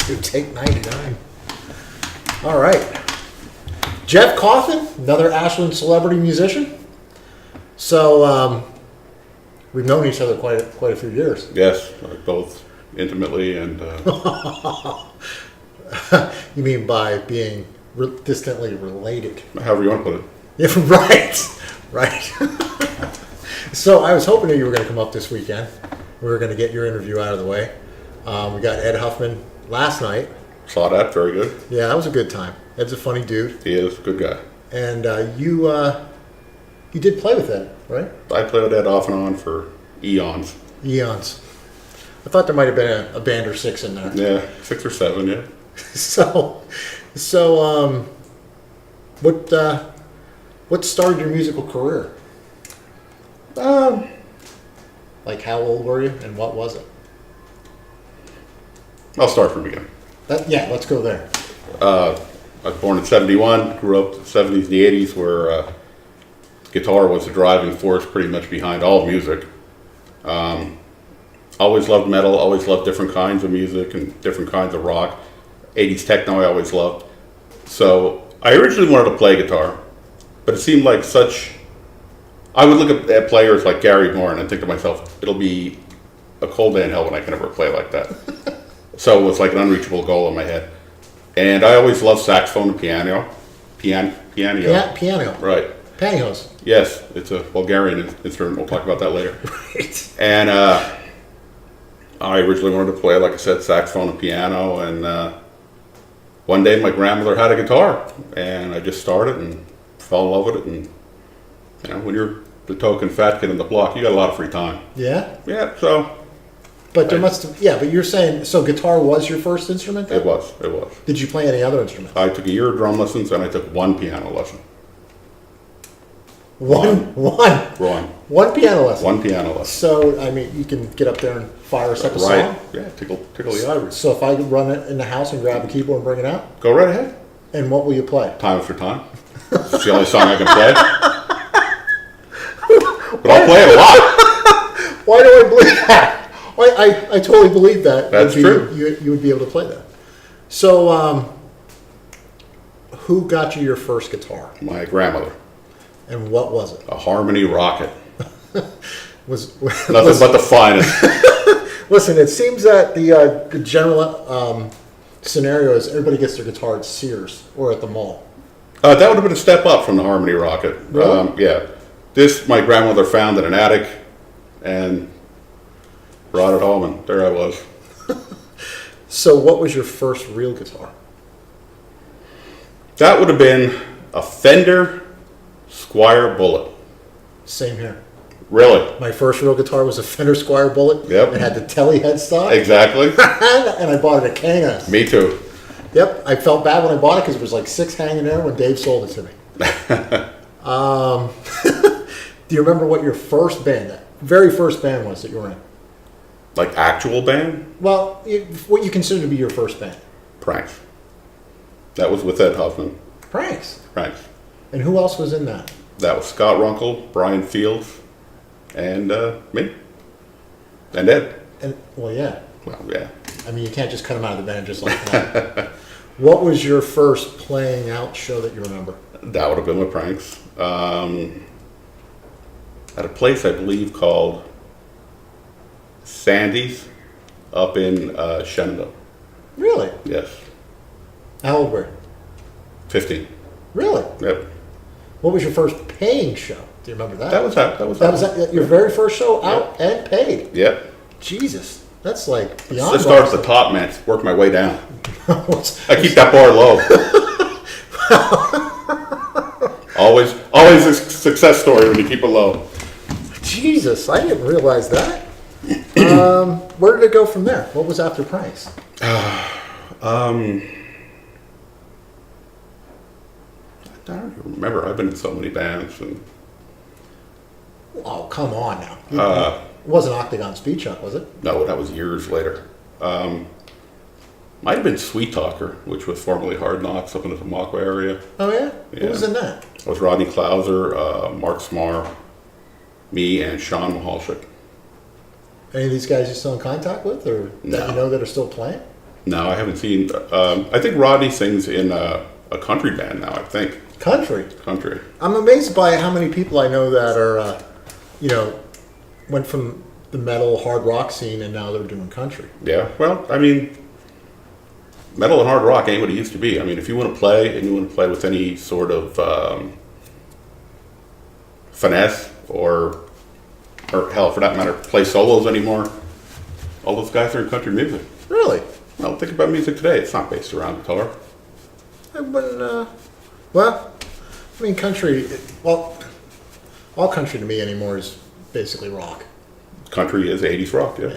to take 99. All right. Jeff Cawthon, another Ashland celebrity musician. So we've known each other quite a few years. Yes, both intimately and. You mean by being distantly related? However you want to put it. Yeah, right. So I was hoping that you were going to come up this weekend. We were going to get your interview out of the way. We got Ed Huffman last night. Saw that, very good. Yeah, that was a good time. Ed's a funny dude. He is a good guy. And you did play with Ed, right? I played with Ed off and on for eons. Eons. I thought there might have been a band or six in there. Yeah, 6 or 7, yeah. So, what started your musical career? Like how old were you and what was it? I'll start from the beginning. Yeah, let's go there. I was born in 71, grew up in the 70s and the 80s where guitar was the driving force pretty much behind all music. Always loved metal, always loved different kinds of music and different kinds of rock. 80s techno I always loved. So I originally wanted to play guitar, but it seemed like I would look at players like Gary Moore and I'd think to myself, it'll be a cold day in hell when I can ever play like that. So it was like an unreachable goal in my head. And I always loved saxophone and piano. Piano. Piano. Right. Pantyhose. Yes, it's a Bulgarian instrument. We'll talk about that later. Right. And I originally wanted to play, like I said, saxophone and piano. And one day my grandmother had a guitar. And I just started and fell in love with it. And, when you're the token fat kid in the block, you got a lot of free time. Yeah? Yeah, so... But there must have... Yeah, but you're saying... So guitar was your first instrument then? It was. Did you play any other instruments? I took a year of drum lessons and I took one piano lesson. One piano lesson? One piano lesson. So, I mean, you can get up there and fire us up a song? Yeah, tickle the ivories. So if I could run it in the house and grab a keyboard and bring it out? Go right ahead. And what will you play? Time After Time. It's the only song I can play. But I'll play it a lot. Why do I believe that? I totally believe that. That's true. You would be able to play that. So, who got you your first guitar? My grandmother. And what was it? A Harmony Rocket. was Nothing but the finest. Listen, it seems that the general scenario is everybody gets their guitar at Sears or at the mall. That would have been a step up from the Harmony Rocket. Really? Yeah. This my grandmother found in an attic and brought it home, and there I was. So what was your first real guitar? That would have been a Fender Squier Bullet. Same here. Really? My first real guitar was a Fender Squier Bullet. Yep. It had the telly headstock. Exactly. And I bought it at Kangas. Me too. Yep. I felt bad when I bought it because it was like 6 hanging there when Dave sold it to me. Do you remember what your very first band was that you were in? Like actual band? Well, what you consider to be your first band? Pranks. That was with Ed Huffman. Pranks. And who else was in that? That was Scott Runkle, Brian Fields, and me. And Ed. Well, yeah. Well, yeah. I mean, you can't just cut them out of the band just like that. What was your first playing out show that you remember? That would have been with Pranks. At a place I believe called Sandy's up in Shenandoah. Really? Yes. How old were you? 15. Really? Yep. What was your first paying show? Do you remember that? That was your very first show out and paid? Yep. Jesus. That's like beyond. I started at the top, man. Work my way down. I keep that bar low. Always a success story when you keep it low. Jesus, I didn't realize that. Where did it go from there? What was after Pranks? I don't even remember. I've been in so many bands. Oh, come on now. It wasn't Octagon Speed Chuck, was it? No, that was years later. Might have been Sweet Talker, which was formerly Hard Knocks up in the Tamaqua area. Oh, yeah? Yeah. Who was in that? It was Rodney Klauser, Mark Smarr, me, and Sean Mahalchik. Any of these guys you're still in contact with, or No. that you know that are still playing? No, I haven't seen. I think Rodney sings in a country band now. I think Country. country. I'm amazed by how many people I know that are, went from the metal hard rock scene and now they're doing country. Yeah. Well, I mean, metal and hard rock ain't what it used to be. I mean, if you want to play and you want to play with any sort of finesse or hell, for that matter, play solos anymore, all those guys are in country music. Really? Well, think about music today. It's not based around guitar. I wouldn't, well, I mean, country, well, all country to me anymore is basically rock. Country is 80s rock, yeah.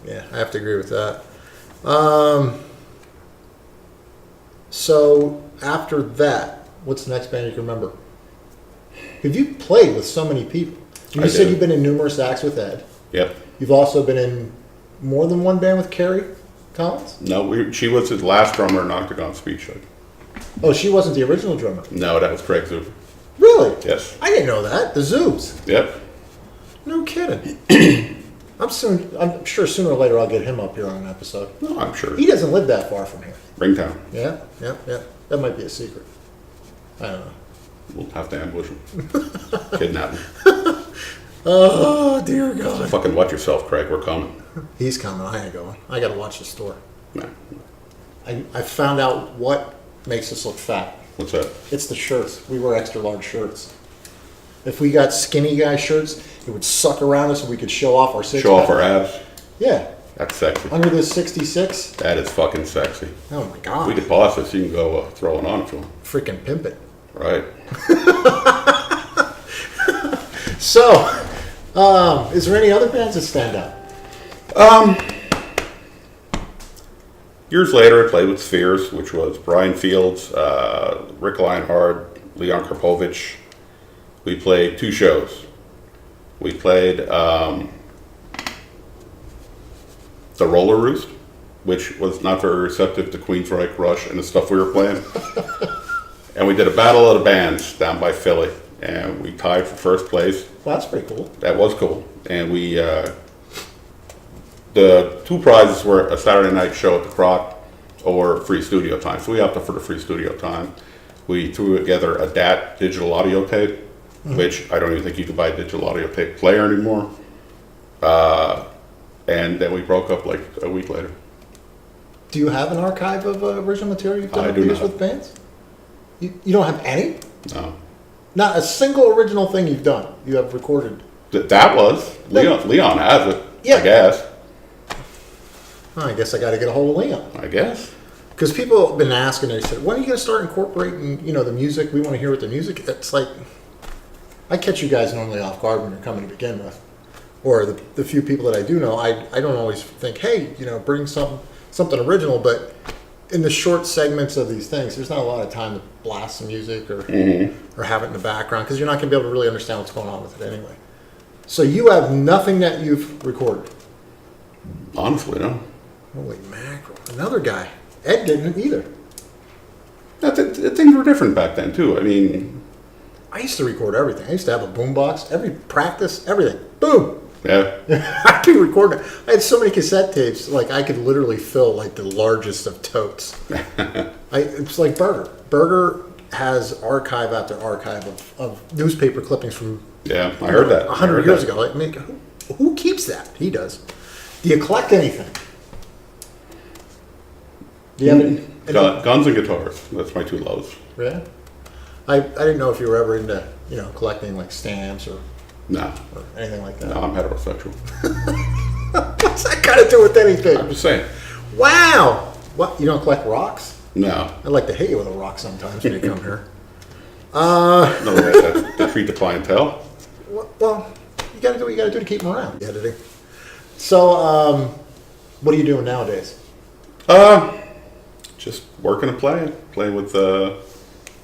Yeah, I have to agree with that. So after that, what's the next band you can remember? Because you played with so many people. You I said did. you've been in numerous acts with Ed. Yep. You've also been in more than one band with Carrie Collins? No, she was his last drummer in Octagon Speed Show. Oh, she wasn't the original drummer. No, that was Craig Zuber. Really? Yes. I didn't know that. The Zoobs. Yep. No kidding. I'm sure sooner or later I'll get him up here on an episode. No, I'm sure. He doesn't live that far from here. Ringtown. Yeah. That might be a secret. I don't know. We'll have to ambush him. Kidnap him. Oh, dear God. Fucking watch yourself, Craig. We're coming. He's coming. I ain't going. I got to watch the store. Nah. I found out what makes us look fat. What's that? It's the shirts. We wear extra large shirts. If we got skinny guy shirts, it would suck around us and we could show off our six Show off pack. our abs. Yeah. That's sexy. Under the 66. That is fucking sexy. Oh my God. We could pause this. You can go throw it on if you want. Freaking pimp it. Right. So, is there any other bands that stand out? Years later, I played with Spheres, which was Brian Fields, Rick Lionheart, Leon Karpovich. We played 2 shows. We played the Roller Roost, which was not very receptive to Queensryche, Rush, and the stuff we were playing. And we did a battle of the bands down by Philly, and we tied for first place. Well, that's pretty cool. That was cool. And we, the 2 prizes were a Saturday night show at the Croc or free studio time. So we opted for the free studio time. We threw together a DAT digital audio tape, which I don't even think you can buy a digital audio tape player anymore. And then we broke up like a week later. Do you have an archive of original material you've done I over do the years not. with bands? You don't have any? No. Not a single original thing you've done. You have recorded. That was. Leon has it, Yeah. I guess. Oh, I guess I got to get a hold of Leon. I guess. Because people have been asking, they said, when are you going to start incorporating, the music? We want to hear what the music. It's like, I catch you guys normally off guard when you're coming to begin with. Or the few people that I do know, I don't always think, hey, bring something original. But in the short segments of these things, there's not a lot of time to blast some music or have it in the background because you're not going to be able to really understand what's going on with it anyway. So you have nothing that you've recorded. Honestly, no. Holy mackerel! Another guy. Ed didn't either. Things were different back then, too. I mean, I used to record everything. I used to have a boombox, every practice, everything. Boom! yeah. I'd be recording. I had so many cassette tapes, like I could literally fill like the largest of totes. It's like Burger. Burger has archive after archive of newspaper clippings from Yeah, I heard that. 100 years ago. Like, man, who keeps that? He does. Do you collect anything? Do you have any? Guns and guitars. That's my 2 loves. Yeah. I didn't know if you were ever into collecting like stamps or No. anything like that. No, I'm heterosexual. What's that got to do with anything? I'm just saying. Wow. What? You don't collect rocks? No. I'd like to hit you with a rock sometimes when you come here. No way to treat the clientele. Well, you got to do what you got to do to keep them around. Editing. So, what are you doing nowadays? Just working and playing with a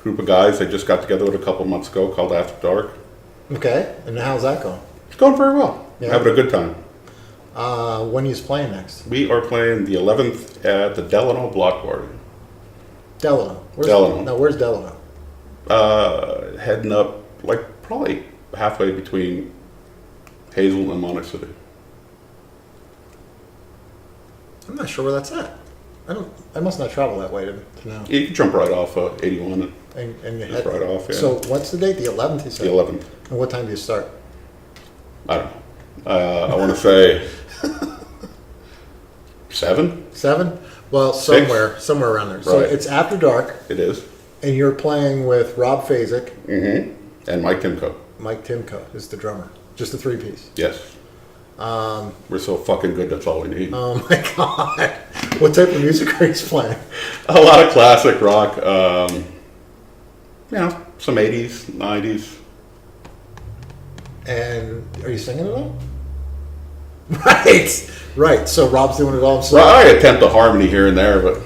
group of guys I just got together with a couple months ago called After Dark. Okay. And how's that going? It's going very well. Yeah. Having a good time. When are you playing next? We are playing the 11th at the Delano Block Party. Delano. Delano. Now, where's Delano? Heading up, like, probably halfway between Hazel and Monarch City. I'm not sure where that's at. I must not travel that way to know. You can jump right off 81 And you just head right off, yeah. So what's the date? The 11th, you said? the 11th. And what time do you start? I don't know. I want to say 7? 7? Well, somewhere around there. So Right. it's after dark, It is. and you're playing with Rob Fasick. And Mike Timko. Mike Timko is the drummer. Just a 3-piece. Yes. We're so fucking good, that's all we need. Oh my God. What type of music are you playing? A lot of classic rock. Some 80s, 90s. And are you singing it all? Right. So Rob's doing it all himself. Well, I attempt a harmony here and there, but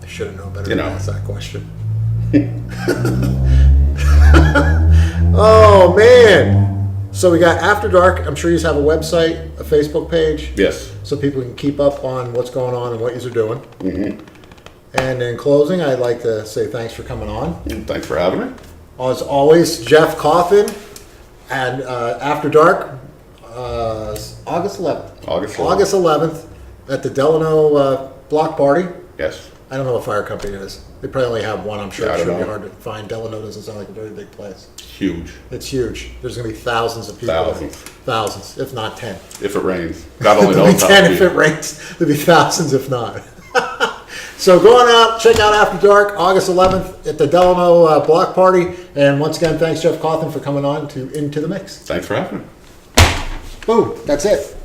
I should have known better You to know. ask that question. Oh man. So we got After Dark. I'm sure you have a website, a Facebook page, yes. so people can keep up on what's going on and what you're doing. And in closing, I'd like to say thanks for coming on. Thanks for having me. As always, Jeff Cawthon, and After Dark, August 11th. August 11th at the Delano Block Party. Yes. I don't know what fire company it is. They probably only have one. I'm sure Yeah, I it should don't be know. hard to find. Delano doesn't sound like a very big place. Huge. It's huge. There's going to be thousands of people. Thousands. Thousands, if not 10. If it rains. God only There'll be knows how 10 many. if it rains. There'll be thousands if not. So go on out, check out After Dark, August 11th at the Delano Block Party. And once again, thanks Jeff Cawthon for coming on to Into the Mix. Thanks for having me. Boom, that's it.